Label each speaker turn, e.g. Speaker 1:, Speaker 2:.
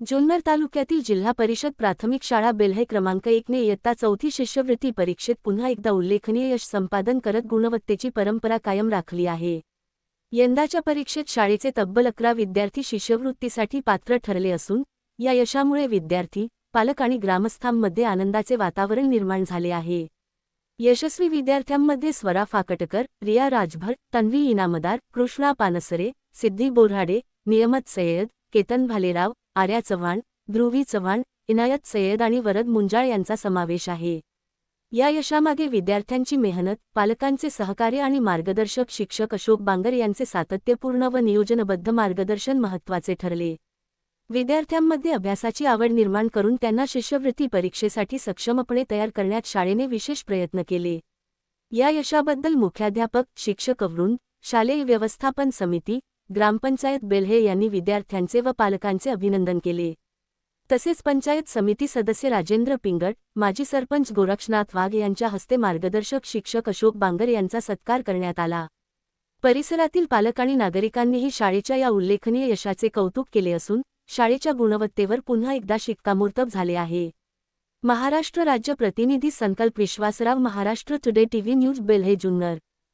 Speaker 1: जुन्नर तालुक्यातील जिल्हा परिषद प्राथमिक शाळा बेल्हे क्रमांक 1 ने इयत्ता 4थी शिष्यवृत्ती परीक्षेत पुन्हा एकदा उल्लेखनीय यश संपादन करत गुणवत्तेची परंपरा कायम राखली आहे। यंदाच्या परीक्षेत शाळेचे तब्बल 11 विद्यार्थी शिष्यवृत्तीसाठी पात्र ठरले असून या यशामुळे विद्यार्थी, पालक आणि ग्रामस्थांमध्ये आनंदाचे वातावरण निर्माण झाले आहे। यशस्वी विद्यार्थ्यांमध्ये स्वरा फाकटकर, रिया राजभर, तन्वी इनामदार, कृष्णा पानसरे, सिद्धी बोऱ्हाडे, नियमत सय्यद, केतन भालेराव, आर्या चव्हाण, ध्रुवी चव्हाण, इनायत सय्यद आणि वरद मुंजाळ यांचा समावेश आहे। या यशामागे विद्यार्थ्यांची मेहनत, पालकांचे सहकार्य आणि मार्गदर्शक शिक्षक अशोक बांगर यांचे सातत्यपूर्ण व नियोजनबद्ध मार्गदर्शन महत्त्वाचे ठरले। विद्यार्थ्यांमध्ये अभ्यासाची आवड निर्माण करून त्यांना शिष्यवृत्ती परीक्षेसाठी सक्षमपणे तयार करण्यात शाळेने विशेष प्रयत्न केले। या यशाबद्दल मुख्याध्यापक, शिक्षक वृंद, शालेय व्यवस्थापन समिती, ग्रामपंचायत बेल्हे यांनी विद्यार्थ्यांचे व पालकांचे अभिनंदन केले। तसेच पंचायत समिती सदस्य राजेंद्र पिंगट, माजी सरपंच गोरक्षनाथ वाघ यांच्या हस्ते मार्गदर्शक शिक्षक अशोक बांगर यांचा सत्कार करण्यात आला। परिसरातील पालक आणि नागरिकांनीही शाळेच्या या उल्लेखनीय यशाचे कौतुक केले असून शाळेच्या गुणवत्तेवर पुन्हा एकदा शिक्कामोर्तब झाले आहे। महाराष्ट्र राज्य प्रतिनिधी संकल्प Vishwasrao, Maharashtra today TV news, Belhe, Junnar.